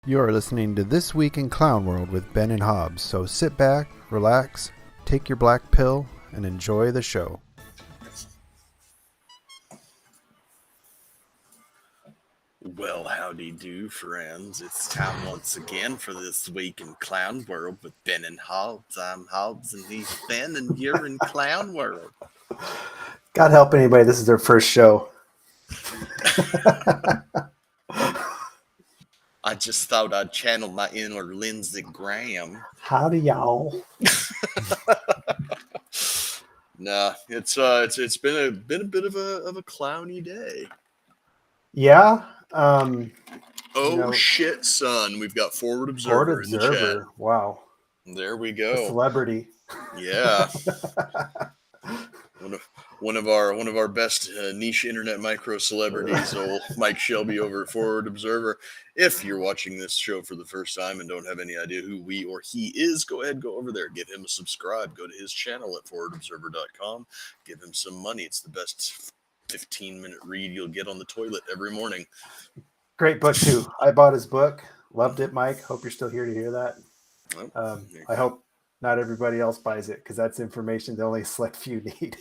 You are listening to This Week in Clown World with Ben and Hobbs, so sit back, relax, take your black pill, and enjoy the show. Well, howdy do, friends. It's time once again for This Week in Clown World with Ben and Hobbs. I'm Hobbs and he's Ben, and you're in Clown World. God help anybody, this is their first show. I just thought I'd channel my inner Lindsey Graham. Howdy, y'all. Nah, it's been a bit of a clowny day. Yeah. Shit, son. We've got Forward Observer in the chat. Wow. There we A go. celebrity. Yeah. One of our best niche internet micro celebrities, old Mike Shelby over at Forward Observer. If you're watching this show for the first time and don't have any idea who we or he is, go ahead, go over there, give him a subscribe, go to his channel at forwardobserver.com, give him some money. It's the best 15-minute read you'll get on the toilet every morning. Great book too. I bought his book. Loved it, Mike. Hope you're still here to hear that. I hope not everybody else buys it because that's information that only a select few need.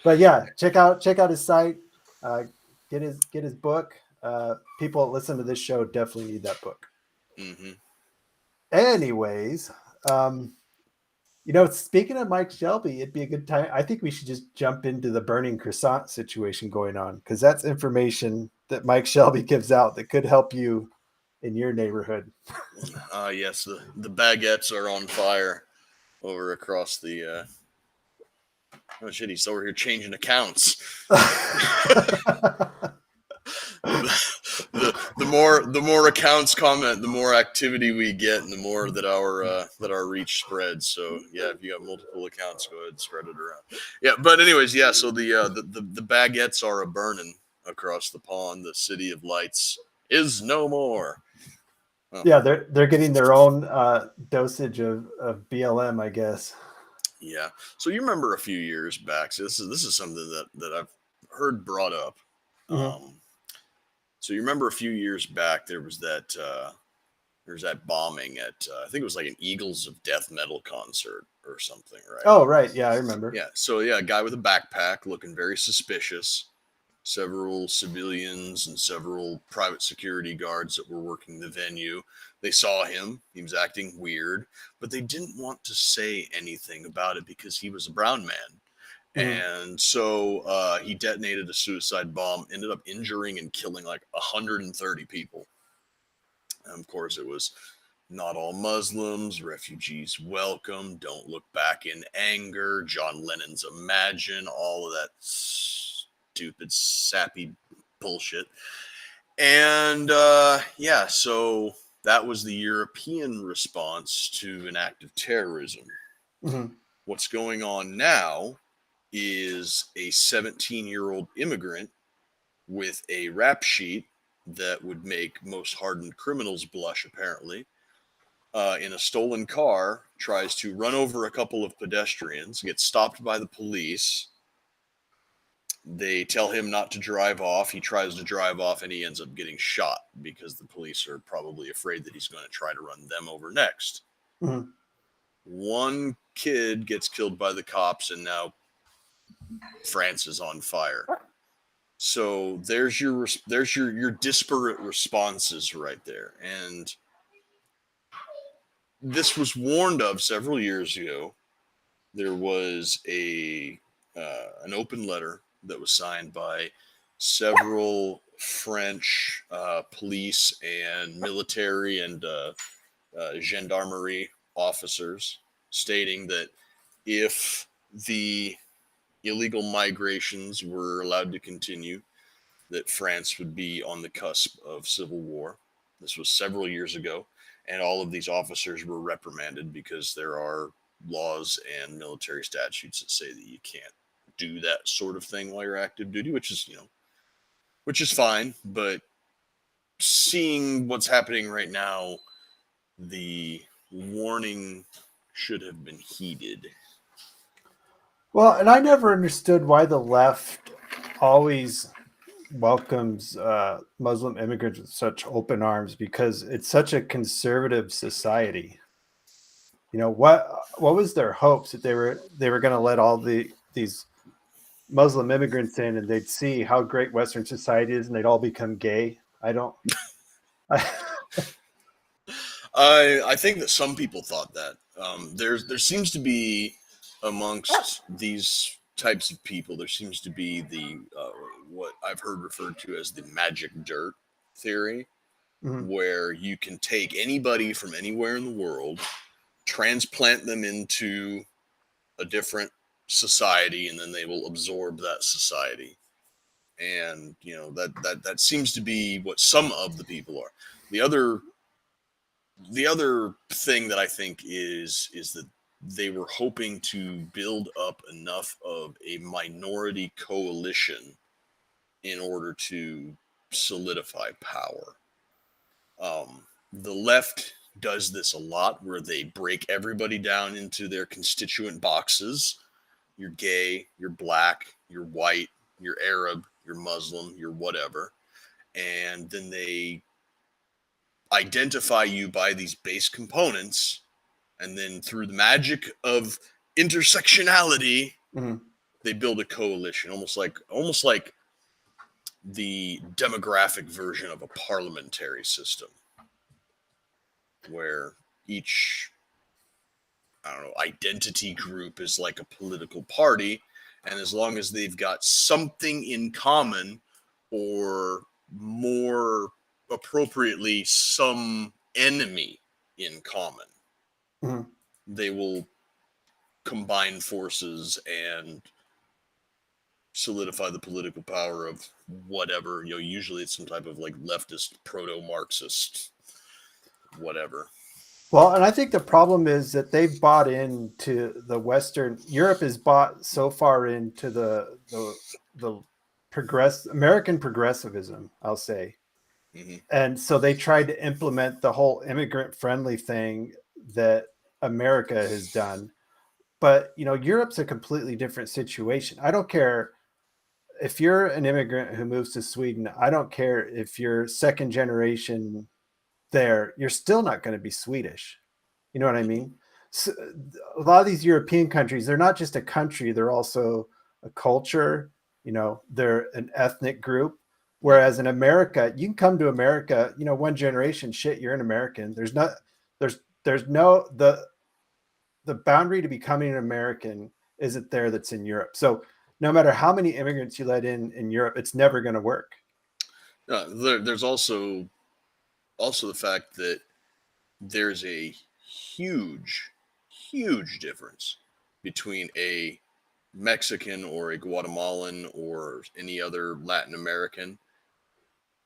But yeah, check out his site. Get his book. People that listen to this show definitely need that book. Mm-hmm. Anyways, speaking of Mike Shelby, it'd be a good time. I think we should just jump into the burning croissant situation going on because that's information that Mike Shelby gives out that could help you in your neighborhood. Yes, the baguettes are on fire over across the. Oh shit! He's over here changing accounts. the more accounts comment, the more activity we get, and the more that our reach spreads. So yeah, if you got multiple accounts, go ahead and spread it around. Yeah, but anyways, yeah. So the baguettes are a burning across the pond. The city of lights is no more. Oh. Yeah, they're getting their own dosage of BLM, I guess. Yeah. So you remember a few years back. So this is something that I've heard brought up. Mm-hmm. So you remember a few years back there was that bombing at I think it was like an Eagles of Death metal concert or something, right? Oh, right. Yeah, I remember. Yeah. So yeah, a guy with a backpack looking very suspicious. Several civilians and several private security guards that were working the venue. They saw him. He was acting weird, but they didn't want to say anything about it because he was a brown man. Mm-hmm. And so he detonated a suicide bomb, ended up injuring and killing like 130 people. And of course, it was not all Muslims, refugees welcome, don't look back in anger, John Lennon's Imagine, all of that stupid, sappy bullshit. And so that was the European response to an act of terrorism. Mm-hmm. What's going on now is a 17-year-old immigrant with a rap sheet that would make most hardened criminals blush, apparently, in a stolen car, tries to run over a couple of pedestrians, gets stopped by the police. They tell him not to drive off. He tries to drive off, and he ends up getting shot because the police are probably afraid that he's going to try to run them over next. Mm-hmm. One kid gets killed by the cops, and now France is on fire. So there's your disparate responses right there. And this was warned of several years ago. There was an open letter that was signed by several French police and military and gendarmerie officers stating that if the illegal migrations were allowed to continue, that France would be on the cusp of civil war. This was several years ago, and all of these officers were reprimanded because there are laws and military statutes that say that you can't do that sort of thing while you're active duty, which is fine. But seeing what's happening right now, the warning should have been heeded. Well, and I never understood why the left always welcomes Muslim immigrants with such open arms because it's such a conservative society. You know, what was their hopes that they were going to let all these Muslim immigrants in and they'd see how great Western society is and they'd all become gay? I don't. I think that some people thought that. There seems to be amongst these types of people, there seems to be the what I've heard referred to as the magic dirt theory, Mhm. where you can take anybody from anywhere in the world, transplant them into a different society, and then they will absorb that society. And that seems to be what some of the people are. The other thing that I think is that they were hoping to build up enough of a minority coalition in order to solidify power. The left does this a lot, where they break everybody down into their constituent boxes. You're gay, you're black, you're white, you're Arab, you're Muslim, you're whatever. And then they identify you by these base components, and then through the magic of intersectionality, Mhm. they build a coalition, almost like the demographic version of a parliamentary system, where each, I don't know, identity group is like a political party, and as long as they've got something in common, or more appropriately, some enemy in common, Mhm. they will combine forces and solidify the political power of whatever. Usually it's some type of like leftist, proto-Marxist, whatever. Well, and I think the problem is that they've bought into the Western. Europe is bought so far into the American progressivism, I'll say. Mm-hmm. And so they tried to implement the whole immigrant friendly thing that America has done. But, Europe's a completely different situation. I don't care if you're an immigrant who moves to Sweden. I don't care if you're second generation there, you're still not going to be Swedish. You know what I mean? So, a lot of these European countries, they're not just a country, they're also a culture, they're an ethnic group. Whereas in America, you can come to America, one generation, shit, you're an American. There's no, the boundary to becoming an American isn't there that's in Europe. So no matter how many immigrants you let in Europe, it's never going to work. There's also the fact that there's a huge, huge difference between a Mexican or a Guatemalan or any other Latin American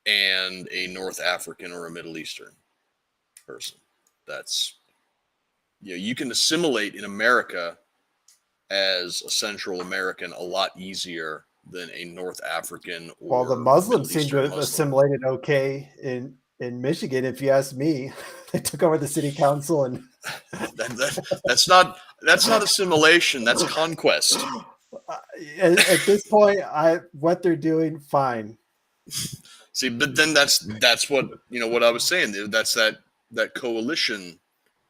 and a North African or a Middle Eastern person. That's, you can assimilate in America as a Central American a lot easier than a North African Well, the or Muslims Middle seem to Eastern have Muslim. assimilated okay in Michigan, if you ask me. They took over the city council and That's not assimilation. That's conquest. at this point, what they're doing, fine. See, but then that's what what I was saying. That's that coalition,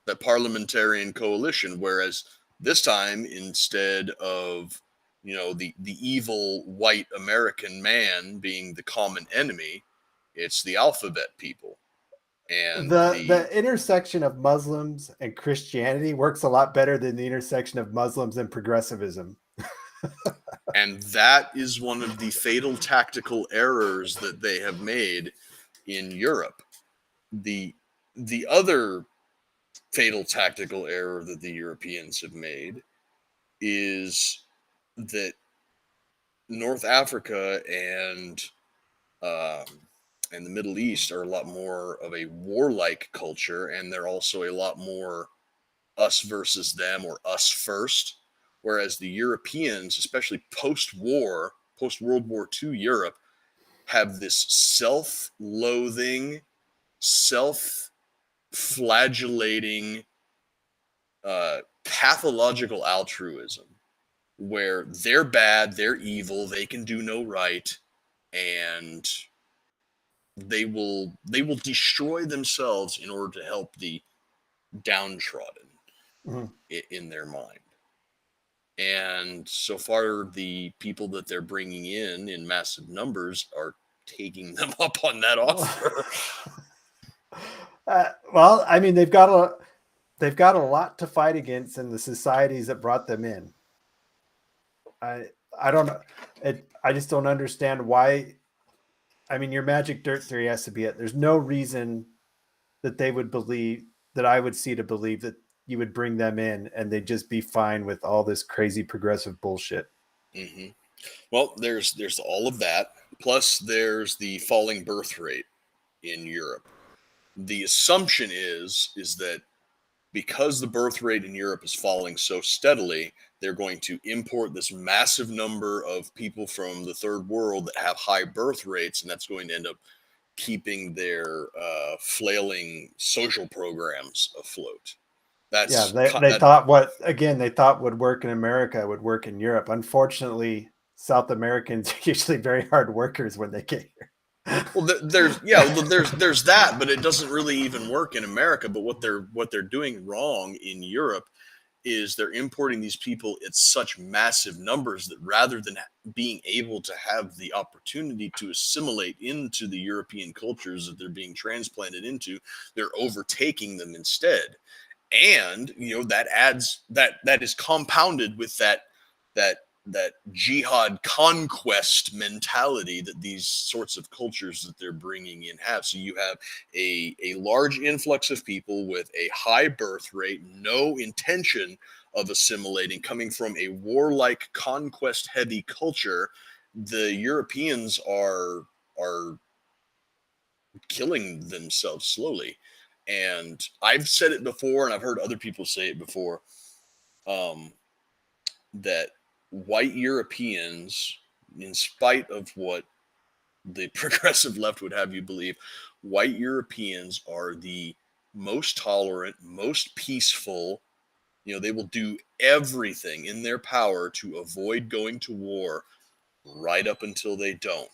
that parliamentarian coalition. Whereas this time, instead of the evil white American man being the common enemy, it's the alphabet people. And The intersection of Muslims and Christianity works a lot better than the intersection of Muslims and progressivism. and that is one of the fatal tactical errors that they have made in Europe. The other fatal tactical error that the Europeans have made is that North Africa and the Middle East are a lot more of a warlike culture, and they're also a lot more us versus them, or us first. Whereas the Europeans, especially post-war, post-World War II Europe, have this self-loathing, self-flagellating, pathological altruism, where they're bad, they're evil, they can do no right, and they will destroy themselves in order to help the downtrodden in their mind. And so far, the people that they're bringing in massive numbers are taking them up on that offer. Well, I mean, they've got a lot to fight against in the societies that brought them in. I don't know. I just don't understand why. I mean, your magic dirt theory has to be it. There's no reason that they would believe, that I would see to believe, that you would bring them in and they'd just be fine with all this crazy progressive bullshit. Mm-hmm. Well, there's all of that. Plus, there's the falling birth rate in Europe. The assumption is that because the birth rate in Europe is falling so steadily, they're going to import this massive number of people from the third world that have high birth rates, and that's going to end up keeping their flailing social programs afloat. They thought they thought would work in America would work in Europe. Unfortunately, South Americans are usually very hard workers when they get here. Well, there's that, but it doesn't really even work in America. But what they're doing wrong in Europe is they're importing these people at such massive numbers that rather than being able to have the opportunity to assimilate into the European cultures that they're being transplanted into, they're overtaking them instead. And that is compounded with that jihad conquest mentality that these sorts of cultures that they're bringing in have. So you have a large influx of people with a high birth rate, no intention of assimilating, coming from a warlike, conquest-heavy culture. The Europeans are killing themselves slowly. And I've said it before, and I've heard other people say it before, that white Europeans, in spite of what the progressive left would have you believe, white Europeans are the most tolerant, most peaceful. They will do everything in their power to avoid going to war right up until they don't.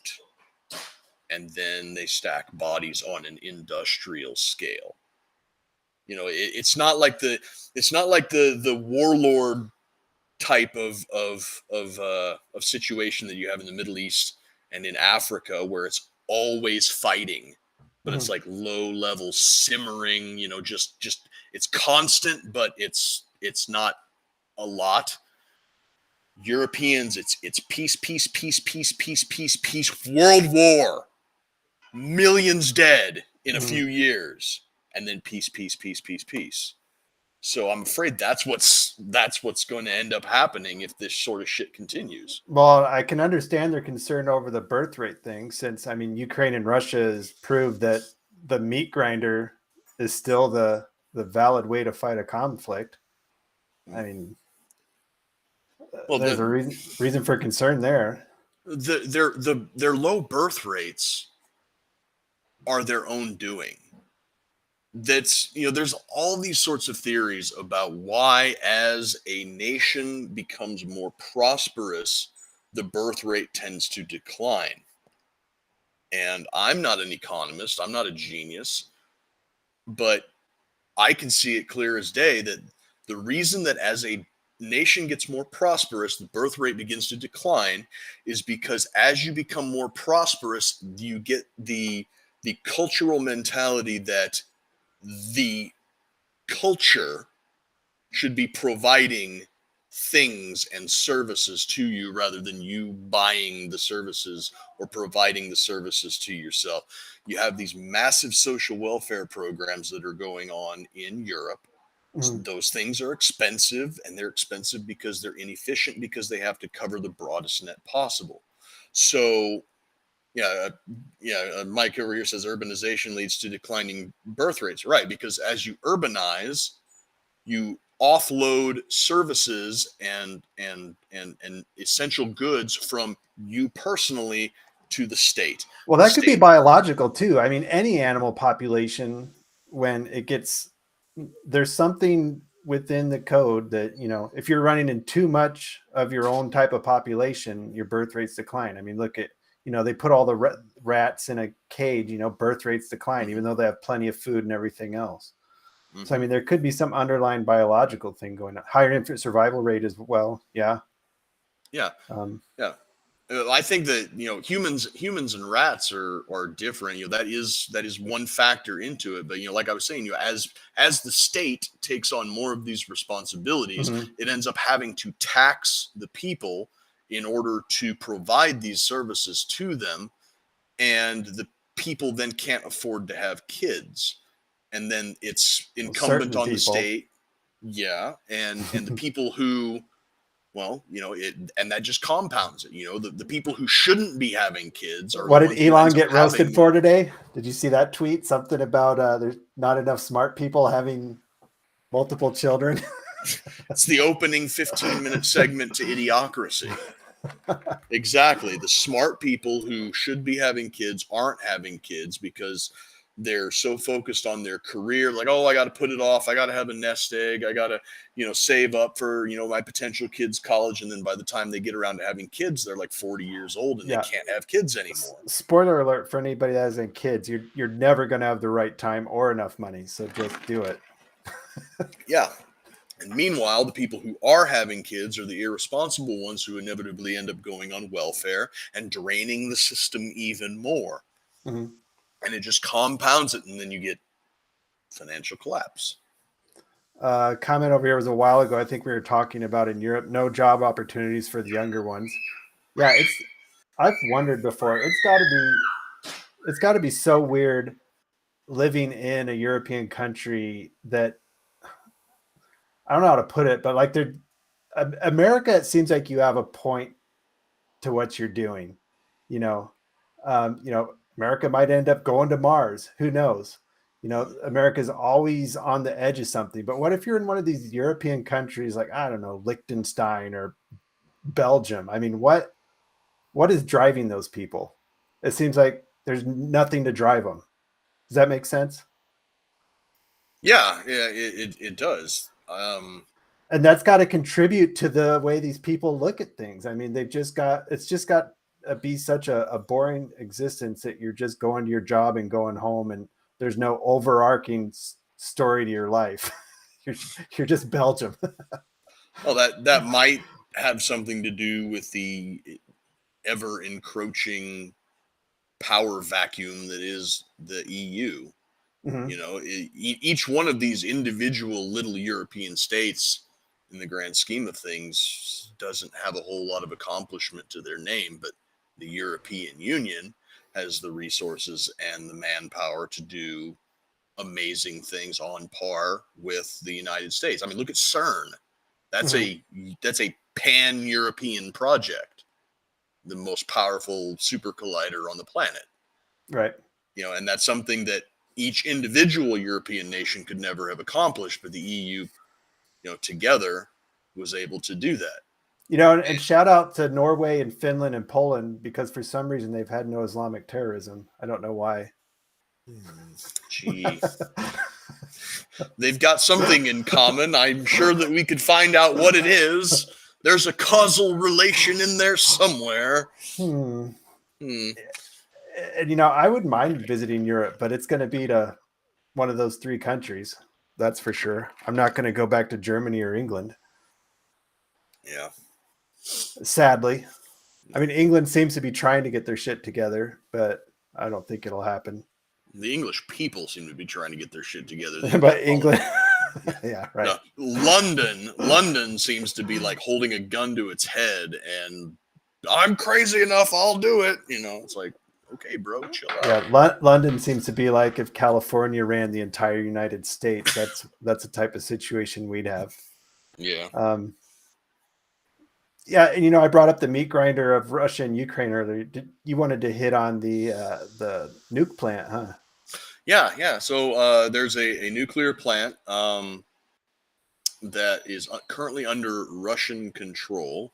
And then they stack bodies on an industrial scale. It's not like the warlord type of situation that you have in the Middle East and in Africa, where it's always fighting, but it's like low level simmering. Just it's constant, but it's not a lot. Europeans, it's peace, peace, peace, peace, peace, peace, peace, world war, millions dead in a few years, and then peace, peace, peace, peace, peace. So I'm afraid that's what's going to end up happening if this sort of shit continues. Well, I can understand their concern over the birth rate thing, since, I mean, Ukraine and Russia has proved that the meat grinder is still the valid way to fight a conflict. I mean, there's a reason for concern there. Their low birth rates are their own doing. There's all these sorts of theories about why, as a nation becomes more prosperous, the birth rate tends to decline. And I'm not an economist, I'm not a genius, but I can see it clear as day that the reason that as a nation gets more prosperous, the birth rate begins to decline is because as you become more prosperous, you get the cultural mentality that the culture should be providing things and services to you rather than you buying the services or providing the services to yourself. You have these massive social welfare programs that are going on in Europe. Those things are expensive, and they're expensive because they're inefficient, because they have to cover the broadest net possible. So Mike over here says urbanization leads to declining birth rates. Right, because as you urbanize, you offload services and essential goods from you personally to the state. Well, that could be biological too. I mean, any animal population, when it gets, there's something within the code that, if you're running in too much of your own type of population, your birth rates decline. I mean, look at they put all the rats in a cage, birth rates decline, even though they have plenty of food and everything else. Mm-hmm. So, I mean, there could be some underlying biological thing going on. Higher infant survival rate as well. Yeah. Yeah. Yeah. I think that, humans and rats are different. That is one factor into it. But, like I was saying, as the state takes on more of these responsibilities, it ends up having to tax the people in order to provide these services to them. And the people then can't afford to have kids. And then it's incumbent on the state. Yeah. And the people who, well, and that just compounds it. The people who shouldn't be having kids are. What did Elon get roasted for today? Did you see that tweet? Something about there's not enough smart people having multiple children. It's the opening 15-minute segment to Idiocracy. Exactly. The smart people who should be having kids aren't having kids because they're so focused on their career, like, oh, I got to put it off. I got to have a nest egg. I got to, save up for, my potential kids' college. And then by the time they get around to having kids, they're like 40 years old and they can't have kids anymore. Spoiler alert for anybody that hasn't kids. You're never going to have the right time or enough money. So just do it. Yeah. And meanwhile, the people who are having kids are the irresponsible ones who inevitably end up going on welfare and draining the system even more. Mm-hmm. And it just compounds it, and then you get financial collapse. Comment over here was a while ago. I think we were talking about in Europe, no job opportunities for the younger ones. Yeah, I've wondered before. It's got to be so weird living in a European country that I don't know how to put it, but like America, it seems like you have a point to what you're doing. America might end up going to Mars. Who knows? America's always on the edge of something. But what if you're in one of these European countries, like, I don't know, Liechtenstein or Belgium? I mean, what is driving those people? It seems like there's nothing to drive them. Does that make sense? Yeah, it does. And that's got to contribute to the way these people look at things. I mean, it's just got to be such a boring existence that you're just going to your job and going home, and there's no overarching story to your life. you're just Belgium. Well, that might have something to do with the ever encroaching power vacuum that is the EU. Mm-hmm. Each one of these individual little European states, in the grand scheme of things, doesn't have a whole lot of accomplishment to their name, but the European Union has the resources and the manpower to do amazing things on par with the United States. I mean, look at CERN. That's a pan-European project, the most powerful super collider on the planet. Right. And that's something that each individual European nation could never have accomplished, but the EU, together was able to do that. And shout out to Norway and Finland and Poland, because for some reason they've had no Islamic terrorism. I don't know why. Gee. They've got something in common. I'm sure that we could find out what it is. There's a causal relation in there somewhere. And, I wouldn't mind visiting Europe, but it's going to be to one of those three countries. That's for sure. I'm not going to go back to Germany or England. Yeah. Sadly. I mean, England seems to be trying to get their shit together, but I don't think it'll happen. The English people seem to be trying to get their shit together. But England... yeah, right. No, London seems to be like holding a gun to its head and I'm crazy enough, I'll do it. It's like, okay, bro, chill out. Yeah, London seems to be like if California ran the entire United States. That's the type of situation we'd have. Yeah. Yeah, and I brought up the meat grinder of Russia and Ukraine earlier. You wanted to hit on the nuke plant, huh? Yeah. So there's a nuclear plant that is currently under Russian control.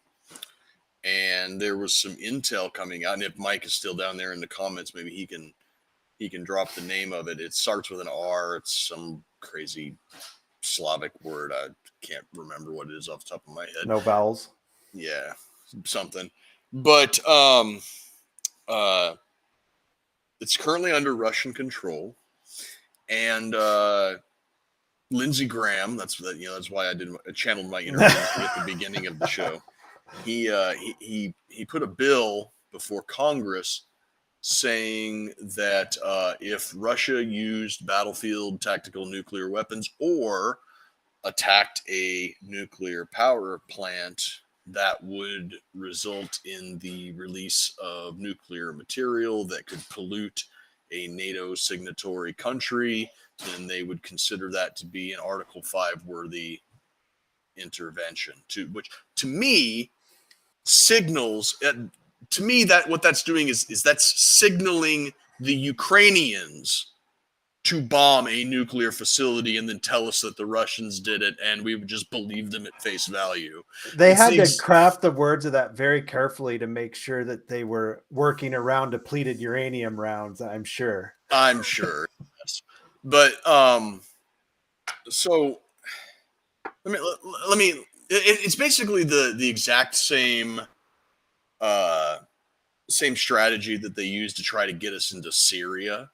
And there was some intel coming out. And if Mike is still down there in the comments, maybe he can drop the name of it. It starts with an R. It's some crazy Slavic word. I can't remember what it is off the top of my head. No vowels. Yeah, something. But It's currently under Russian control, and Lindsey Graham. That's why I channeled my inner Lindsey at the beginning of the show. He put a bill before Congress saying that if Russia used battlefield tactical nuclear weapons or attacked a nuclear power plant, that would result in the release of nuclear material that could pollute a NATO signatory country, then they would consider that to be an Article 5 worthy intervention. Which to me signals, to me, that what that's doing is that's signaling the Ukrainians to bomb a nuclear facility and then tell us that the Russians did it, and we would just believe them at face value. They had to craft the words of that very carefully to make sure that they were working around depleted uranium rounds, I'm sure. Yes. But so let me it's basically the exact same strategy that they used to try to get us into Syria.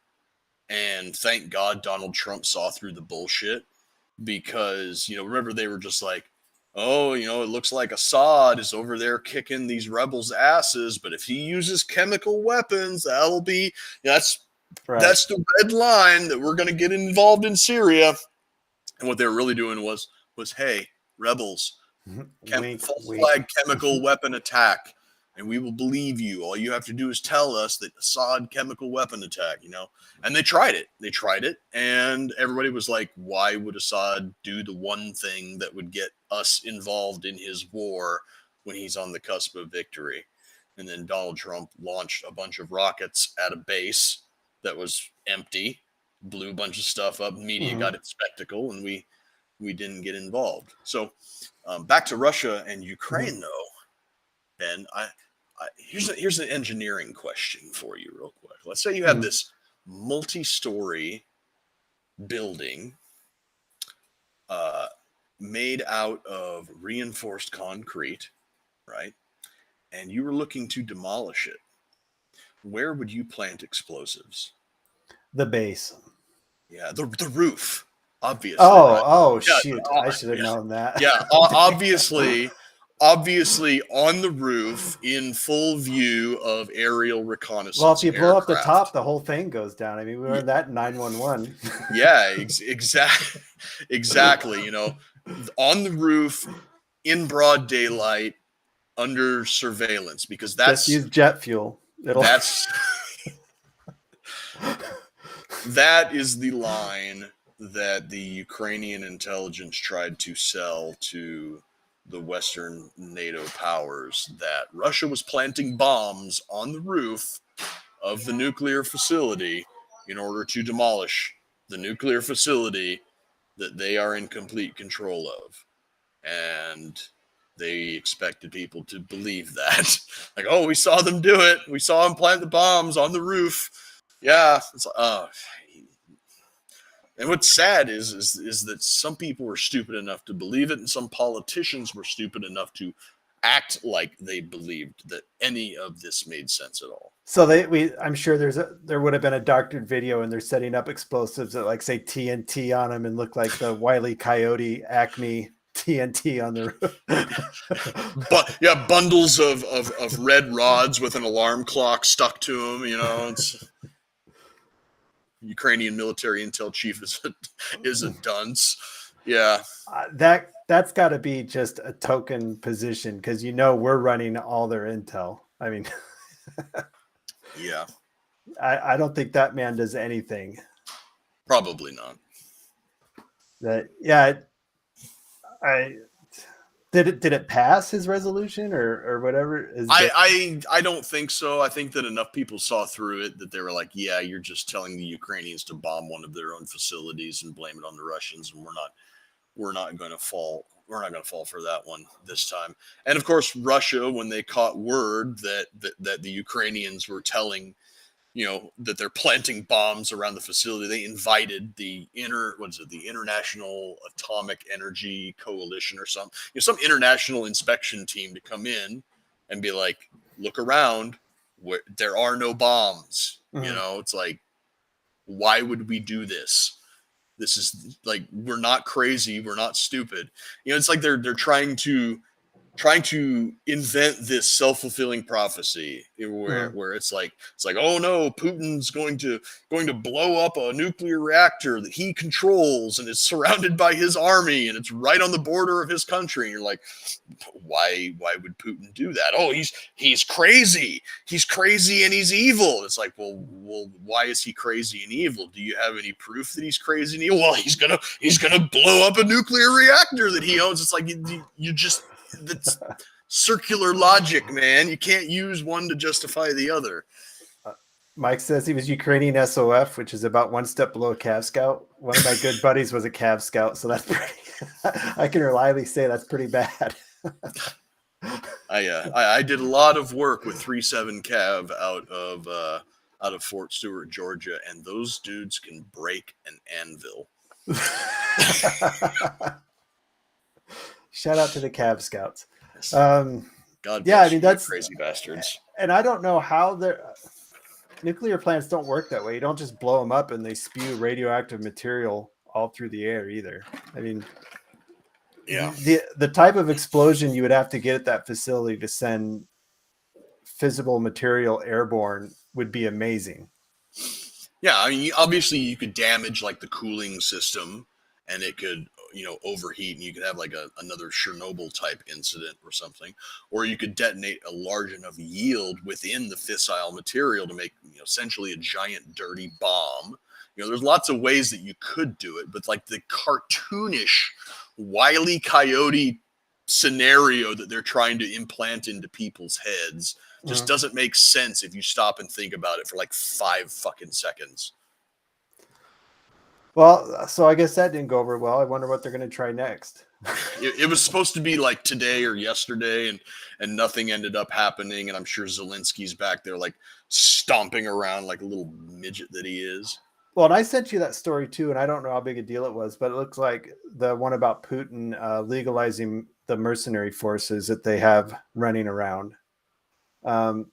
And thank God Donald Trump saw through the bullshit, because, remember, they were just like, oh, it looks like Assad is over there kicking these rebels' asses, but if he uses chemical weapons, that'll be, that's the red line that we're going to get involved in Syria. And what they were really doing was hey, rebels, false flag chemical weapon attack, and we will believe you. All you have to do is tell us that Assad chemical weapon attack, And they tried it. And everybody was like, why would Assad do the one thing that would get us involved in his war when he's on the cusp of victory? And then Donald Trump launched a bunch of rockets at a base that was empty, blew a bunch of stuff up. Media got its spectacle, and we didn't get involved. So back to Russia and Ukraine, though. And here's an engineering question for you real quick. Let's say you have this multi-story building made out of reinforced concrete, right? And you were looking to demolish it. Where would you plant explosives? The base. Yeah, the roof, obviously. Shoot. I should have known that. Yeah, obviously on the roof in full view of aerial reconnaissance. Well, if you blow up the top, the whole thing goes down. I mean, we learned that in 911. Yeah, exactly. On the roof in broad daylight under surveillance, because that's just use jet fuel. That is the line that the Ukrainian intelligence tried to sell to the Western NATO powers, that Russia was planting bombs on the roof of the nuclear facility in order to demolish the nuclear facility that they are in complete control of. And they expected people to believe that. Like, oh, we saw them do it. We saw them plant the bombs on the roof. Yeah. It's like, and what's sad is that some people were stupid enough to believe it, and some politicians were stupid enough to act like they believed that any of this made sense at all. So I'm sure there would have been a doctored video, and they're setting up explosives that, like, say TNT on them and look like the Wile E. Coyote Acme TNT on the roof. But yeah, bundles of red rods with an alarm clock stuck to them. It's Ukrainian military intel chief is a dunce. Yeah, that's got to be just a token position, because we're running all their intel. I mean, yeah, I don't think that man does anything. Probably not. Did it pass his resolution or whatever? I don't think so. I think that enough people saw through it that they were like, yeah, you're just telling the Ukrainians to bomb one of their own facilities and blame it on the Russians, and we're not going to fall. We're not going to fall for that one this time. And of course, Russia, when they caught word that the Ukrainians were telling, that they're planting bombs around the facility, they invited the International Atomic Energy Coalition or some international inspection team to come in and be like, look around. where there are no bombs. Mhm. You know, it's like, why would we do this? This is like, we're not crazy, we're not stupid. You know, it's like they're trying to invent this self-fulfilling prophecy Mhm. where it's like, oh no, Putin's going to blow up a nuclear reactor that he controls, and it's surrounded by his army, and it's right on the border of his country. And you're like, why would Putin do that? Oh, he's crazy, and he's evil. It's like, well, why is he crazy and evil? Do you have any proof that he's crazy and evil? Well, he's gonna blow up a nuclear reactor that he owns. It's like, you just, that's circular logic, man. You can't use one to justify the other. Mike says he was Ukrainian SOF, which is about one step below a Cav Scout. One of my good buddies was a Cav Scout, so that's pretty. I can reliably say that's pretty bad. I did a lot of work with 3-7 Cav out of Fort Stewart, Georgia, and those dudes can break an anvil. Shout out to the Cav Scouts. God bless yeah, I mean, you, that's crazy bastards. And I don't know how nuclear plants don't work that way. You don't just blow them up and they spew radioactive material all through the air either. I mean, yeah, the type of explosion you would have to get at that facility to send fissile material airborne would be amazing. Yeah, I mean, obviously you could damage like the cooling system, and it could, you know, overheat, and you could have like another Chernobyl type incident or something, or you could detonate a large enough yield within the fissile material to make, you know, essentially a giant dirty bomb. You know, there's lots of ways that you could do it, but like the cartoonish Wile E. Coyote scenario that they're trying to implant into people's heads just doesn't make sense if you stop and think about it for like 5 fucking seconds. Well, so I guess that didn't go over well. I wonder what they're going to try next. It was supposed to be like today or yesterday, and nothing ended up happening. And I'm sure Zelensky's back there like stomping around like a little midget that he is. Well, and I sent you that story too, and I don't know how big a deal it was, but it looks like the one about Putin legalizing the mercenary forces that they have running around. And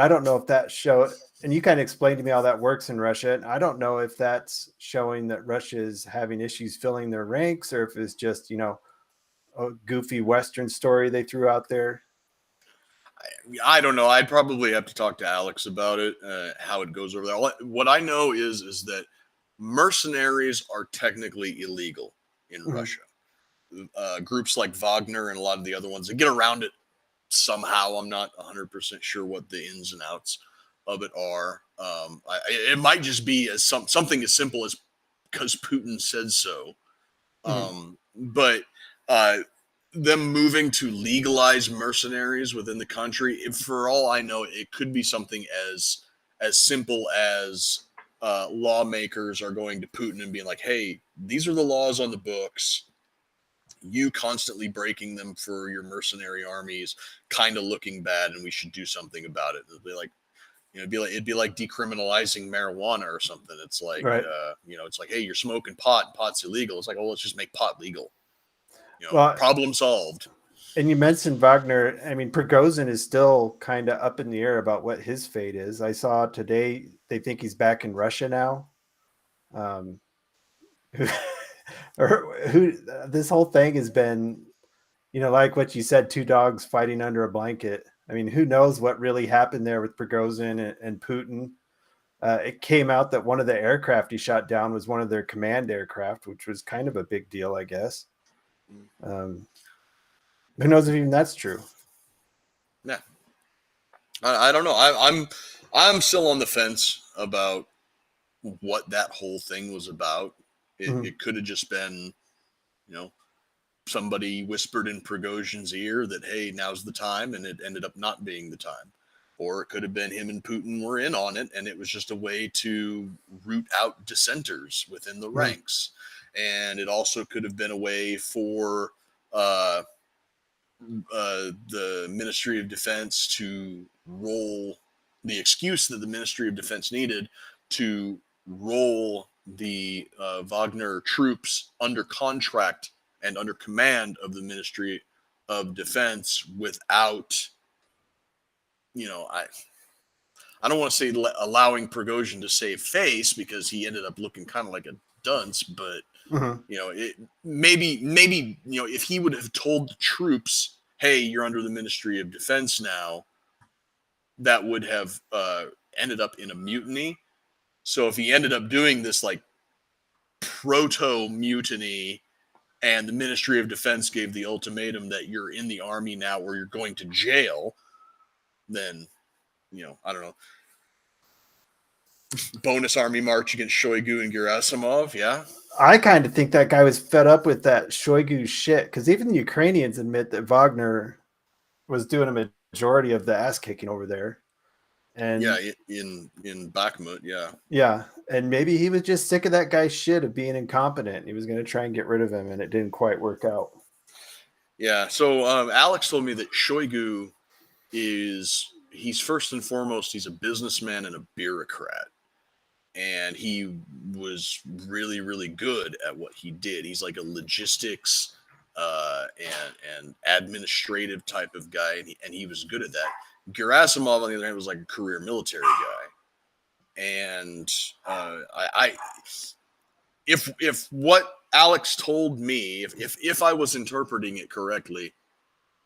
I don't know if that show, and you kind of explained to me how that works in Russia. And I don't know if that's showing that Russia is having issues filling their ranks, or if it's just, you know, a goofy Western story they threw out there. I don't know. I'd probably have to talk to Alex about it, how it goes over there. What I know is that mercenaries are technically illegal in Russia. Groups like Wagner and a lot of the other ones that get around it somehow. I'm not 100% sure what the ins and outs of it are. It might just be as something as simple as because Putin said so. But them moving to legalize mercenaries within the country, for all I know, it could be something as simple as lawmakers are going to Putin and being like, hey, these are the laws on the books. You constantly breaking them for your mercenary armies, kind of looking bad, and we should do something about it. It'd be like, you know, it'd be like decriminalizing marijuana or something. It's like, right. You know, it's like, hey, you're smoking pot, and pot's illegal. It's like, oh, let's just make pot legal. You know, Well, problem solved. And you mentioned Wagner. I mean, Prigozhin is still kind of up in the air about what his fate is. I saw today they think he's back in Russia now. This whole thing has been, you know, like what you said, 2 dogs fighting under a blanket. I mean, who knows what really happened there with Prigozhin and Putin. It came out that one of the aircraft he shot down was one of their command aircraft, which was kind of a big deal, I guess. Who knows if even that's true? Yeah, I don't know. I'm still on the fence about what that whole thing was about. It could have just been, you know, somebody whispered in Prigozhin's ear that, hey, now's the time, and it ended up not being the time. Or it could have been him and Putin were in on it, and it was just a way to root out dissenters within the ranks. And it also could have been a way for the Ministry of Defense to roll the excuse that the Ministry of Defense needed to roll the Wagner troops under contract and under command of the Ministry of Defense without, you know, I don't want to say allowing Prigozhin to save face, because he ended up looking kind of like a dunce, but maybe if he would have told the troops, hey, you're under the Ministry of Defense now, that would have ended up in a mutiny. So if he ended up doing this like proto mutiny, and the Ministry of Defense gave the ultimatum that you're in the army now or you're going to jail, then, I don't know. Bonus army march against Shoigu and Gerasimov, yeah? I kind of think that guy was fed up with that Shoigu shit, because even the Ukrainians admit that Wagner was doing a majority of the ass kicking over there. And yeah, in Bakhmut, yeah. Yeah, and maybe he was just sick of that guy's shit of being incompetent. He was going to try and get rid of him, and it didn't quite work out. Yeah, so Alex told me that Shoigu he's first and foremost, he's a businessman and a bureaucrat. And he was really, really good at what he did. He's like a logistics and administrative type of guy, and he was good at that. Gerasimov, on the other hand, was like a career military guy. And if what Alex told me, if I was interpreting it correctly,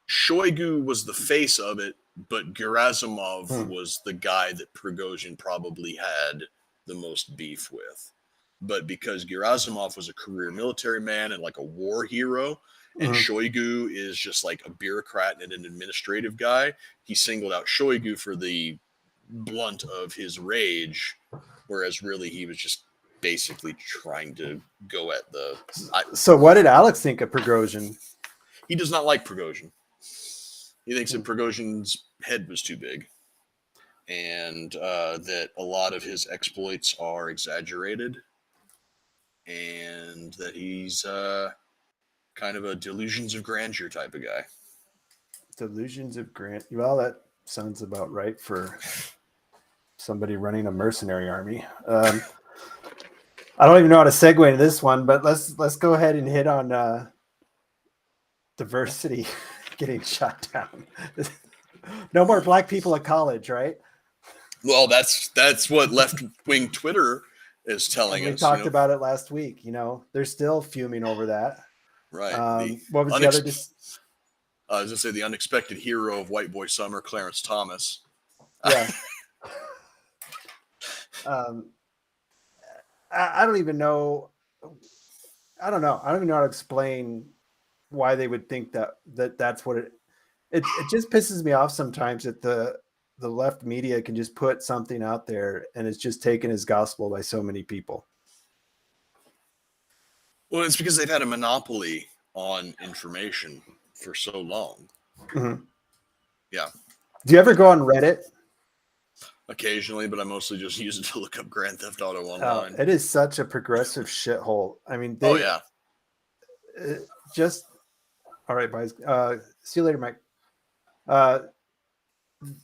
Shoigu was the face of it, but Gerasimov was the guy that Prigozhin probably had the most beef with. But because Gerasimov was a career military man and like a war hero, and Shoigu is just like a bureaucrat and an administrative guy, he singled out Shoigu for the blunt of his rage, whereas really he was just basically trying to go at the... So what did Alex think of Prigozhin? He does not like Prigozhin. He thinks that Prigozhin's head was too big, and that a lot of his exploits are exaggerated, and that he's kind of a delusions of grandeur type of guy. Delusions of grandeur. Well, that sounds about right for somebody running a mercenary army. I don't even know how to segue into this one, but let's go ahead and hit on diversity getting shut down. No more black people at college, right? Well, that's what left-wing Twitter is telling us. We talked about it last week. They're still fuming over that. Right. What was the other? I was going to say the unexpected hero of White Boy Summer, Clarence Thomas. Yeah. I don't even know. I don't know. I don't even know how to explain why they would think that's what it just pisses me off sometimes that the left media can just put something out there and it's just taken as gospel by so many people. Well, it's because they've had a monopoly on information for so long. Mm-hmm. Yeah. Do you ever go on Reddit? Occasionally, but I mostly just use it to look up Grand Theft Auto Online. It is such a progressive shithole. I mean, oh yeah. Just all right, guys. See you later, Mike.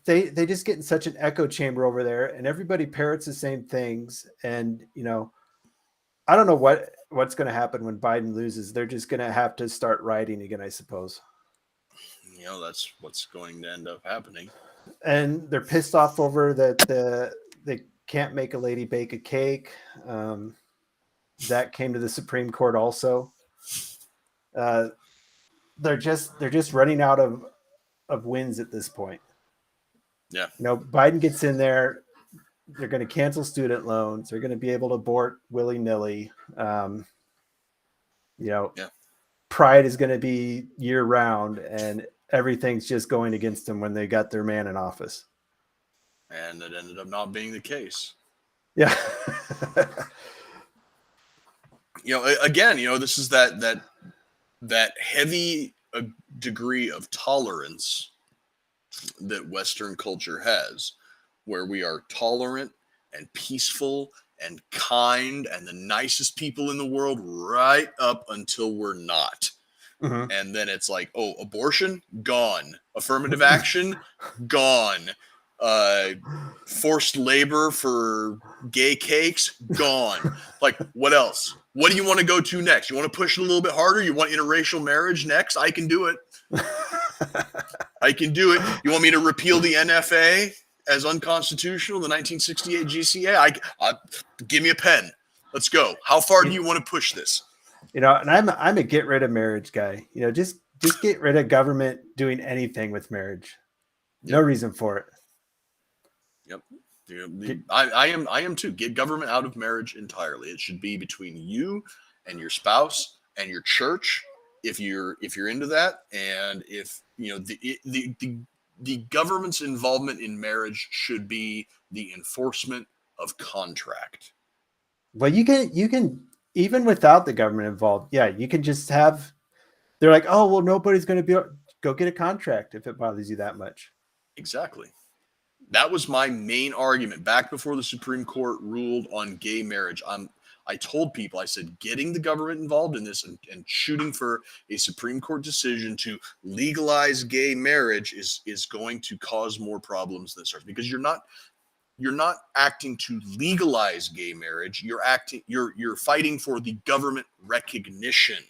They just get in such an echo chamber over there, and everybody parrots the same things. And I don't know what's going to happen when Biden loses. They're just going to have to start rioting again, I suppose. That's what's going to end up happening. And they're pissed off over that they can't make a lady bake a cake. That came to the Supreme Court also. They're just running out of wins at this point. Yeah. Biden gets in there. They're going to cancel student loans. They're going to be able to abort willy-nilly. Pride is going to be year round, and everything's just going against them when they got their man in office. And it ended up not being the case. Yeah. Again, this is that heavy degree of tolerance that Western culture has, where we are tolerant and peaceful and kind and the nicest people in the world right up until we're not. Mm-hmm. And then it's like, oh, abortion? Gone. Affirmative action? Gone. Forced labor for gay cakes? Gone. Like, what else? What do you want to go to next? You want to push it a little bit harder? You want interracial marriage next? I can do it. I can do it. You want me to repeal the NFA? as unconstitutional, the 1968 GCA. I give me a pen. Let's go. How far do you want to push this? And I'm a get rid of marriage guy. Just get rid of government doing anything with marriage. No reason for it. Yep. I am too. Get government out of marriage entirely. It should be between you and your spouse and your church, if you're into that, and if the government's involvement in marriage should be the enforcement of contract. Well, you can even without the government involved. Yeah, you can just have. They're like, oh well, nobody's going to go get a contract if it bothers you that much. Exactly. That was my main argument back before the Supreme Court ruled on gay marriage. I told people, I said, getting the government involved in this and shooting for a Supreme Court decision to legalize gay marriage is going to cause more problems than it starts, because you're not acting to legalize gay marriage. You're fighting for the government recognition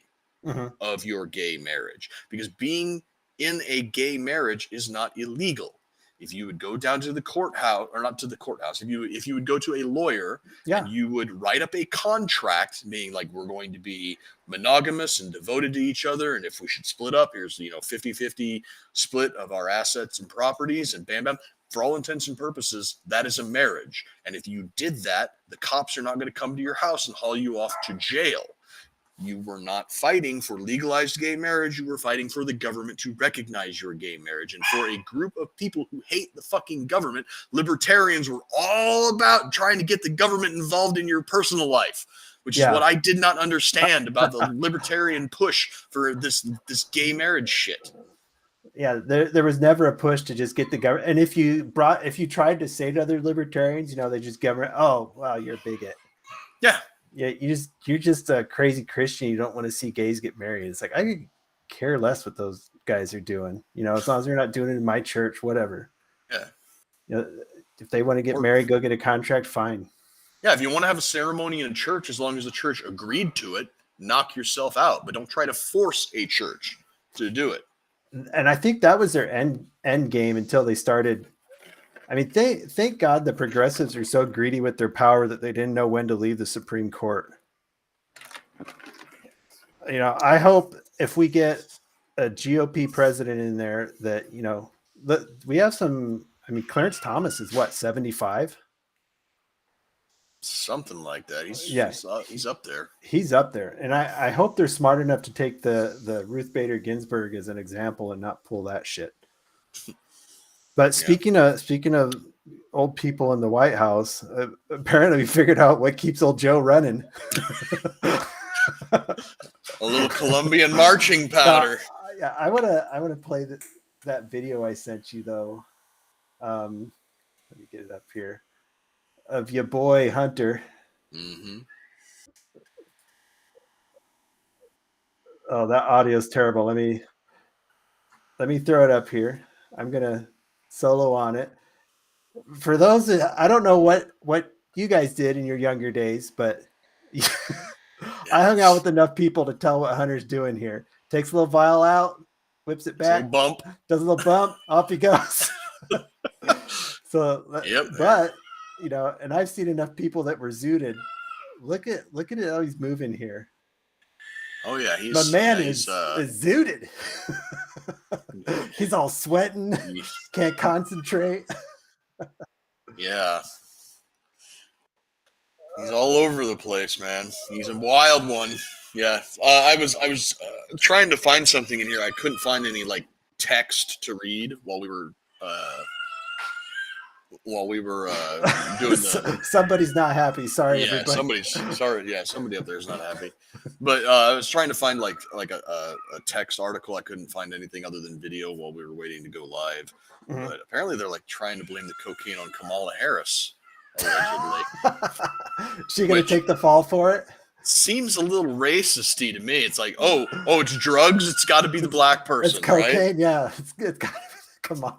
of your gay marriage, because being in a gay marriage is not illegal. If you would go down to the courthouse, or not to the courthouse, if you would go to a lawyer, and you would write up a contract being like, we're going to be monogamous and devoted to each other, and if we should split up, here's 50-50 split of our assets and properties, and bam bam. For all intents and purposes, that is a marriage. And if you did that, the cops are not going to come to your house and haul you off to jail. You were not fighting for legalized gay marriage. You were fighting for the government to recognize your gay marriage. And for a group of people who hate the fucking government, libertarians were all about trying to get the government involved in your personal life, which is what I did not understand about the libertarian push for this gay marriage shit. Yeah, there was never a push to just get the government. And if you tried to say to other libertarians, they just government, oh, wow, you're a bigot. Yeah. Yeah, you're just a crazy Christian. You don't want to see gays get married. It's like, I could care less what those guys are doing. As long as they're not doing it in my church, whatever. Yeah. If they want to get married, go get a contract, fine. Yeah, if you want to have a ceremony in a church, as long as the church agreed to it, knock yourself out. But don't try to force a church to do it. And I think that was their end game until they started. I mean, thank God the progressives are so greedy with their power that they didn't know when to leave the Supreme Court. I hope if we get a GOP president in there that, we have some. I mean, Clarence Thomas is what, 75? Something like that. He's up there. He's up there. And I hope they're smart enough to take the Ruth Bader Ginsburg as an example and not pull that shit. But speaking of old people in the White House, apparently we figured out what keeps old Joe running. A little Colombian marching powder. Yeah, I want to play that video I sent you though. Let me get it up here. Of your boy Hunter. Mm-hmm. Oh, that audio is terrible. Let me throw it up here. I'm gonna solo on it. For those that I don't know what you guys did in your younger days, but I hung out with enough people to tell what Hunter's doing here. Takes a little vial out, whips it back, bump, does a little bump, off he goes. So, but and I've seen enough people that were zooted. Look at how he's moving here. Oh yeah, my man is zooted. He's all sweating, can't concentrate. Yeah, he's all over the place, man. He's a wild one. Yeah, I was trying to find something in here. I couldn't find any text to read while we were doing the. Somebody's not happy. Sorry, yeah, everybody. somebody's sorry. Yeah, somebody up there is not happy. But I was trying to find a text article. I couldn't find anything other than video while we were waiting to go live. Mm-hmm. But apparently they're trying to blame the cocaine on Kamala Harris. Allegedly. She gonna take the fall for it? Seems a little racisty to me. It's like, oh, it's drugs. It's got to be the black person. It's cocaine. Right? Yeah, it's got. Come on.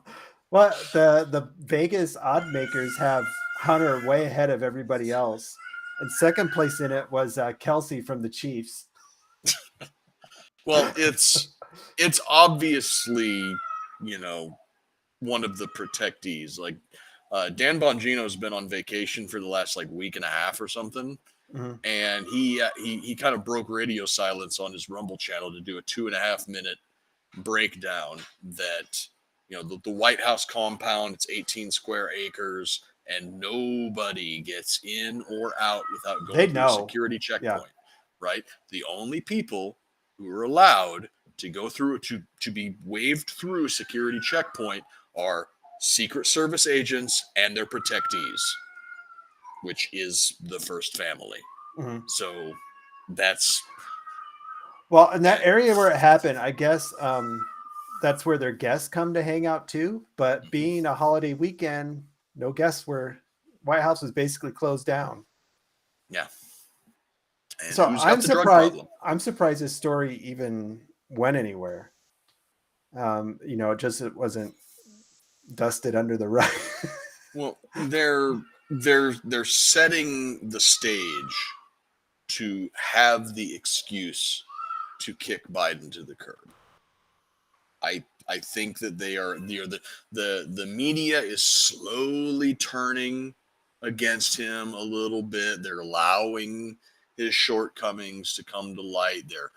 Well, the Vegas odd makers have Hunter way ahead of everybody else, and second place in it was Kelsey from the Chiefs. Well, it's obviously one of the protectees. Dan Bongino's been on vacation for the last like week and a half or something, Mhm. and he kind of broke radio silence on his Rumble channel to do a 2.5 minute breakdown that the White House compound, it's 18 square acres, and nobody gets in or out without They going through a know. security Yeah. checkpoint. Right, the only people who are allowed to go through to be waved through a security checkpoint are Secret Service agents and their protectees, which is the first family. Mhm. So that's Well, in that area where it happened, I guess that's where their guests come to hang out too. But being a holiday weekend, no guests were. White House was basically closed down. yeah. And So who's got I'm the drug surprised. problem? I'm surprised this story even went anywhere. It wasn't dusted under the rug. Well, they're setting the stage to have the excuse to kick Biden to the curb. I think that the media is slowly turning against him a little bit. They're allowing his shortcomings to come to light. They're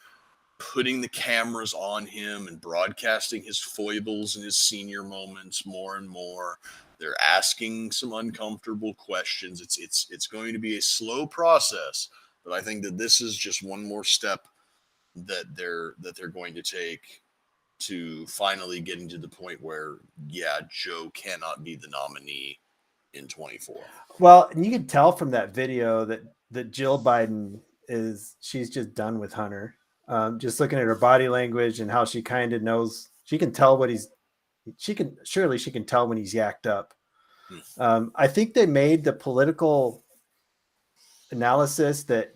putting the cameras on him and broadcasting his foibles and his senior moments more and more. They're asking some uncomfortable questions. It's going to be a slow process, but I think that this is just one more step that they're going to take to finally getting to the point where Joe cannot be the nominee in 24. Well, and you can tell from that video that Jill Biden she's just done with Hunter. Just looking at her body language and how she kind of knows, she can tell she can tell when he's yacked up. I think they made the political analysis that,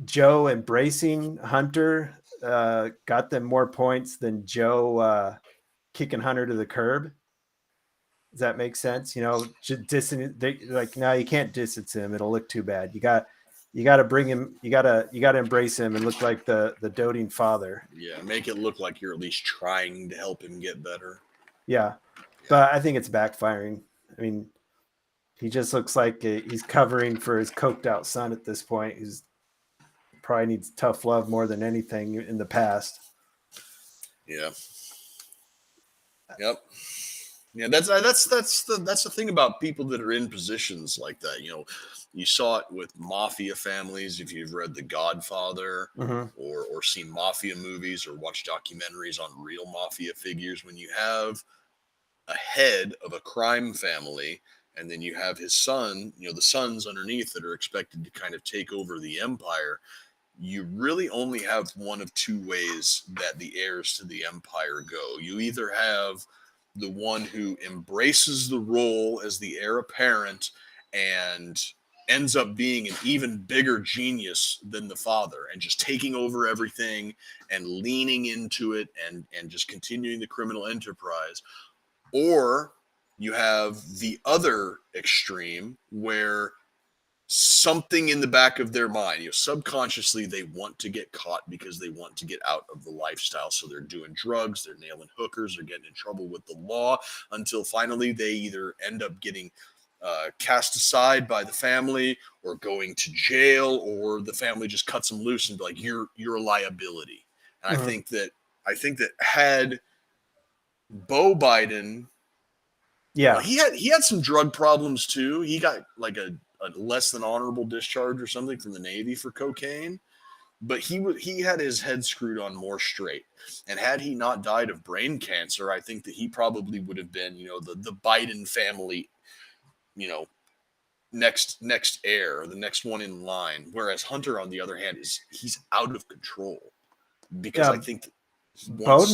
Joe embracing Hunter got them more points than Joe kicking Hunter to the curb. Does that make sense? Like, no, you can't distance him. It'll look too bad. You got to bring him. You got to embrace him and look like the doting father. Yeah, make it look like you're at least trying to help him get better. Yeah, but I think it's backfiring. I mean, he just looks like he's covering for his coked out son at this point. He's probably needs tough love more than anything in the past. Yeah. Yep. Yeah, that's the thing about people that are in positions like that. You saw it with mafia families. If you've read The Godfather or seen mafia movies or watched documentaries on real mafia figures, when you have a head of a crime family and then you have his son, the sons underneath that are expected to kind of take over the empire, you really only have one of two ways that the heirs to the empire go. You either have the one who embraces the role as the heir apparent and ends up being an even bigger genius than the father and just taking over everything and leaning into it and just continuing the criminal enterprise. Or you have the other extreme where something in the back of their mind, subconsciously they want to get caught because they want to get out of the lifestyle. So they're doing drugs, they're nailing hookers, they're getting in trouble with the law until finally they either end up getting cast aside by the family or going to jail, or the family just cuts them loose and be like, you're a liability. And I think that had Beau Biden, he had some drug problems too. He got like a less than honorable discharge or something from the Navy for cocaine, but he had his head screwed on more straight. And had he not died of brain cancer, I think that he probably would have been, the Biden family, next heir, the next one in line. Whereas Hunter, on the other hand, he's out of control because I think that Beau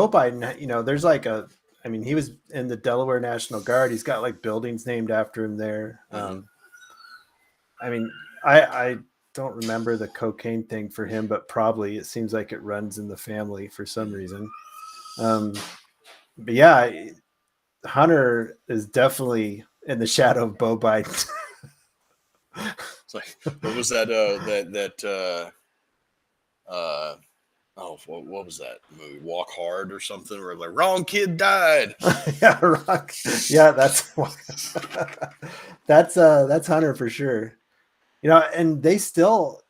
Biden, there's like he was in the Delaware National Guard. He's got like buildings named after him there. I don't remember the cocaine thing for him, but probably it seems like it runs in the family for some reason. But yeah, Hunter is definitely in the shadow of Beau Biden. It's like, what was that? Oh, what was that movie? Walk Hard or something? Where like wrong kid died. Yeah, rock. Yeah, that's that's Hunter for sure. You know, and they still.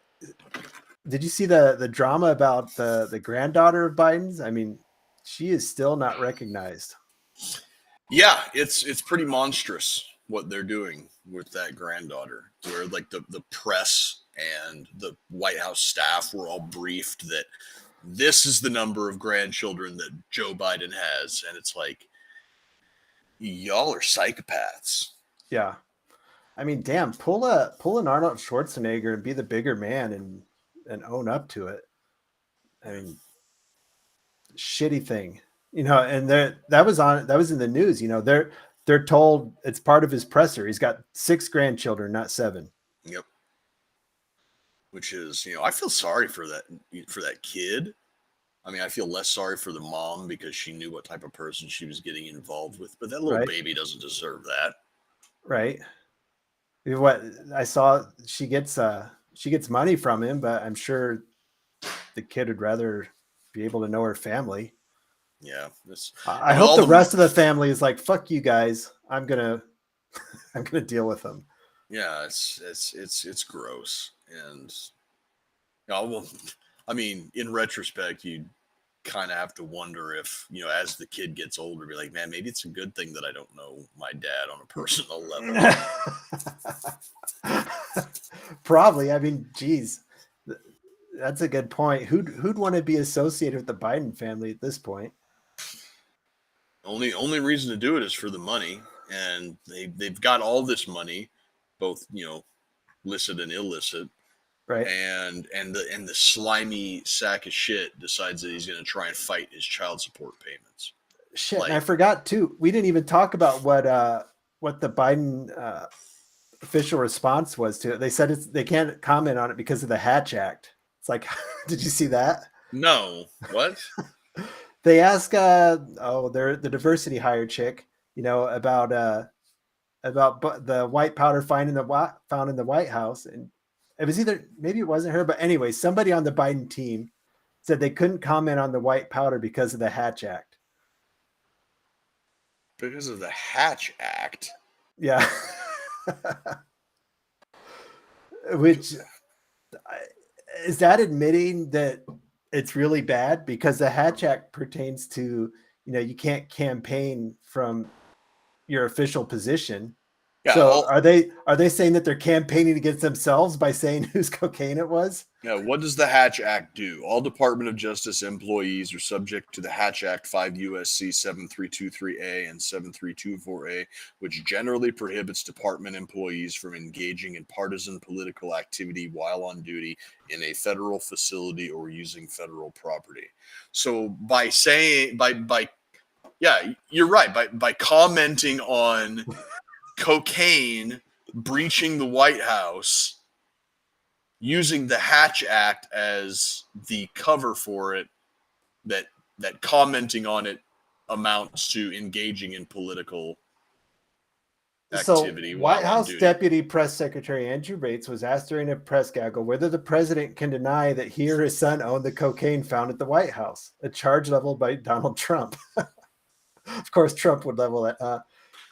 Did you see the drama about the granddaughter of Biden's? I mean, she is still not recognized. Yeah, it's pretty monstrous what they're doing with that granddaughter. Where like the press and the White House staff were all briefed that this is the number of grandchildren that Joe Biden has, and it's like y'all are psychopaths. Yeah, I mean, damn, pull an Arnold Schwarzenegger and be the bigger man and own up to it. I mean, shitty thing, you know. And that was in the news. You know, they're told it's part of his presser. He's got 6 grandchildren, not 7. Yep. Which is, I feel sorry for that kid. I mean, I feel less sorry for the mom because she knew what type of person she was getting involved with. But that little baby doesn't deserve that. Right. What I saw, she gets money from him, but I'm sure the kid would rather be able to know her family. Yeah. I hope the rest of the family is like, fuck you guys. I'm gonna deal with them. Yeah, it's gross. And well, I mean, in retrospect, you kind of have to wonder if, as the kid gets older, be like, man, maybe it's a good thing that I don't know my dad on a personal level. Probably. I mean, geez, that's a good point. Who'd want to be associated with the Biden family at this point? Only reason to do it is for the money, and they've got all this money, both licit and illicit. Right. And the slimy sack of shit decides that he's going to try and fight his child support payments. Shit, and I forgot too. We didn't even talk about what the Biden official response was to it. They said they can't comment on it because of the Hatch Act. It's like, did you see that? No. What? They ask they're the diversity hire chick, about the white powder found in the White House, and it was maybe it wasn't her, but anyway, somebody on the Biden team said they couldn't comment on the white powder because of the Hatch Act. Because of the Hatch Act? Yeah. Which is that admitting that it's really bad? Because the Hatch Act pertains to, you can't campaign from your official position. Yeah, so are they saying that they're campaigning against themselves by saying whose cocaine it was? Yeah. What does the Hatch Act do? All Department of Justice employees are subject to the Hatch Act 5 USC 7323A and 7324A, which generally prohibits department employees from engaging in partisan political activity while on duty in a federal facility or using federal property. So yeah, you're right. By commenting on cocaine breaching the White House, using the Hatch Act as the cover for it, that commenting on it amounts to engaging in political activity. So, White House Deputy Press Secretary Andrew Bates was asked during a press gaggle whether the president can deny that he or his son owned the cocaine found at the White House, a charge leveled by Donald Trump. Of course, Trump would level it.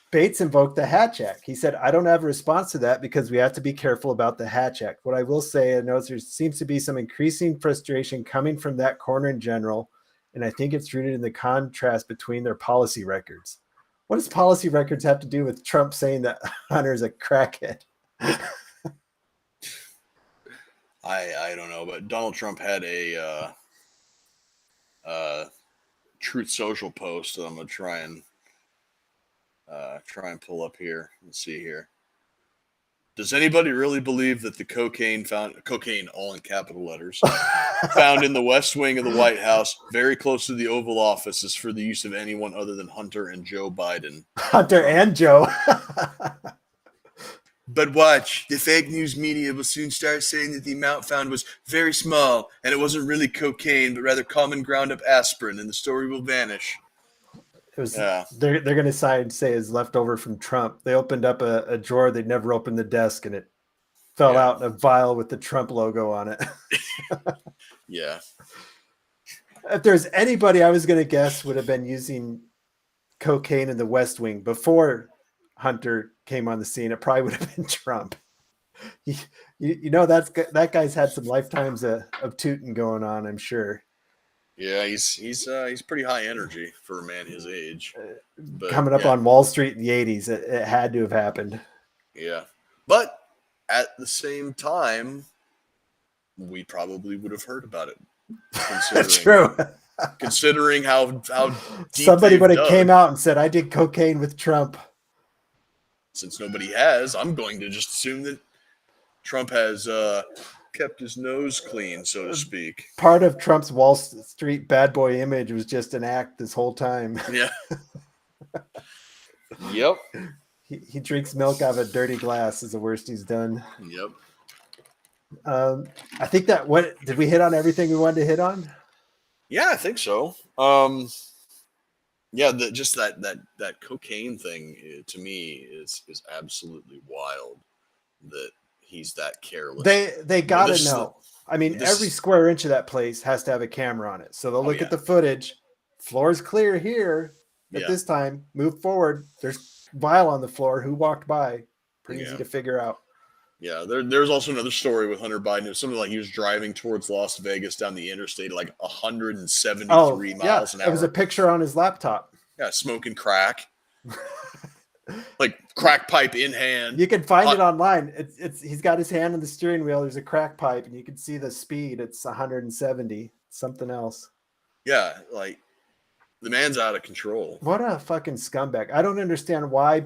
Bates invoked the Hatch Act. He said, I don't have a response to that because we have to be careful about the Hatch Act. What I will say, I know there seems to be some increasing frustration coming from that corner in general, and I think it's rooted in the contrast between their policy records. What does policy records have to do with Trump saying that Hunter is a crackhead? I don't know, but Donald Trump had a Truth Social post that I'm going to try and pull up here. Let's see here. Does anybody really believe that the cocaine all in capital letters, found in the West Wing of the White House, very close to the Oval Office, is for the use of anyone other than Hunter and Joe Biden? Hunter and Joe. But watch, the fake news media will soon start saying that the amount found was very small and it wasn't really cocaine, but rather common ground up aspirin, and the story will vanish. They're going to say is left over from Trump. They opened up a drawer. They'd never opened the desk, and it fell out in a vial with the Trump logo on it. Yeah. If there's anybody I was going to guess would have been using cocaine in the West Wing before Hunter came on the scene, it probably would have been Trump. That guy's had some lifetimes of tooting going on, I'm sure. Yeah, he's pretty high energy for a man his age. But, coming up on Wall Street in the 80s, it had to have happened. Yeah, but at the same time, we probably would have heard about it. That's true. Considering how deep somebody would have came out and said, "I did cocaine with Trump." Since nobody has, I'm going to just assume that Trump has kept his nose clean, so to speak. Part of Trump's Wall Street bad boy image was just an act this whole time. Yeah. Yep. He drinks milk out of a dirty glass is the worst he's done. Yep. I think did we hit on everything we wanted to hit on? Yeah, I think so. Yeah, just that cocaine thing to me is absolutely wild. That he's that careless. They gotta know. I mean, every square inch of that place has to have a camera on it. So they'll look at the footage. Floor's clear here at this time. Move forward. There's vial on the floor. Who walked by? Pretty easy to figure out. Yeah, there's also another story with Hunter Biden. It was something like he was driving towards Las Vegas down the interstate at like 173 miles an hour. It was a picture on his laptop. Yeah, smoking crack. Like crack pipe in hand. You can find it online. It's he's got his hand on the steering wheel. There's a crack pipe, and you can see the speed. It's 170. Something else. Yeah, like the man's out of control. What a fucking scumbag. I don't understand why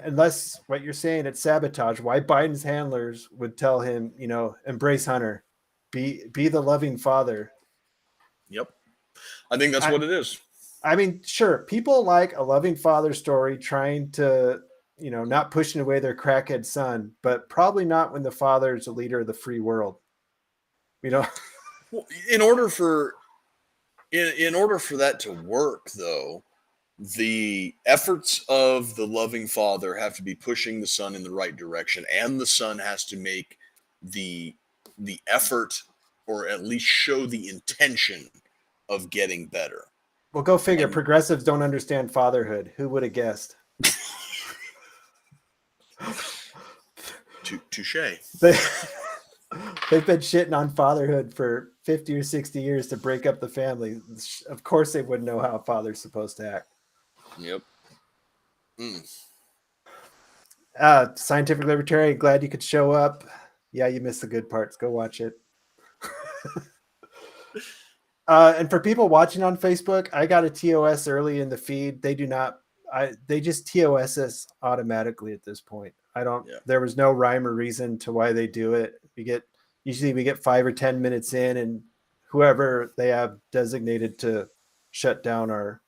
unless what you're saying, it's sabotage, why Biden's handlers would tell him, embrace Hunter. Be the loving father. Yep. I think that's what it is. I mean, sure, people like a loving father story trying to, not pushing away their crackhead son, but probably not when the father is the leader of the free world. Well, in order for that to work, though, the efforts of the loving father have to be pushing the son in the right direction, and the son has to make the effort, or at least show the intention of getting better. Well, go figure. Progressives don't understand fatherhood. Who would have guessed? Touche. They've been shitting on fatherhood for 50 or 60 years to break up the family. Of course they wouldn't know how a father's supposed to act. Yep. Scientific Libertarian, glad you could show up. Yeah, you missed the good parts. Go watch it. And for people watching on Facebook, I got a TOS early in the feed. They just TOS us automatically at this point. There was no rhyme or reason to why they do it. Usually we get 5 or 10 minutes in, and whoever they have designated to shut down our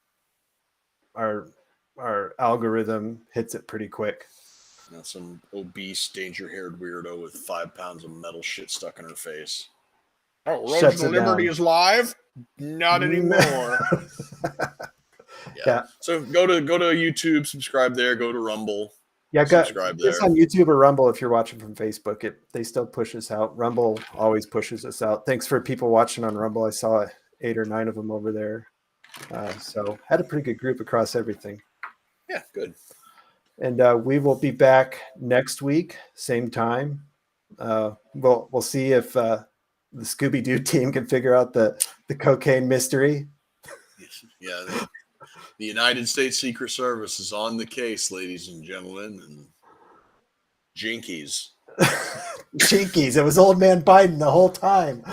algorithm hits it pretty quick. Now some obese, danger-haired weirdo with 5 pounds of metal shit stuck in her face. Oh, Roads to Liberty is live? Not anymore. Yeah. So go to YouTube, subscribe there. Go to Rumble. Yeah, subscribe there. It's on YouTube or Rumble if you're watching from Facebook. They still push us out. Rumble always pushes us out. Thanks for people watching on Rumble. I saw 8 or 9 of them over there. So had a pretty good group across everything. Yeah, good. And we will be back next week, same time. We'll see if the Scooby-Doo team can figure out the cocaine mystery. Yeah, the United States Secret Service is on the case, ladies and gentlemen. And Jinkies. Jinkies. It was old man Biden the whole time.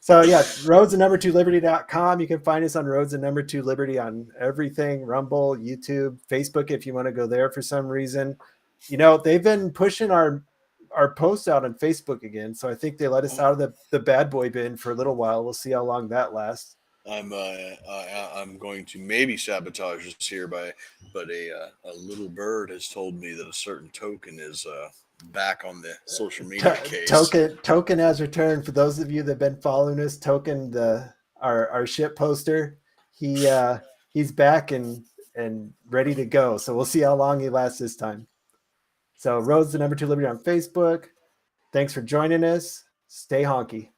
So yeah, roads2liberty.com. You can find us on roads2liberty on everything, Rumble, YouTube, Facebook, if you want to go there for some reason. They've been pushing our posts out on Facebook again, so I think they let us out of the bad boy bin for a little while. We'll see how long that lasts. I'm going to maybe sabotage this here, but a little bird has told me that a certain token is back on the social media case. Token has returned. For those of you that have been following us, Token, our ship poster, he's back and ready to go. So we'll see how long he lasts this time. So Roads2Liberty on Facebook. Thanks for joining us. Stay honky.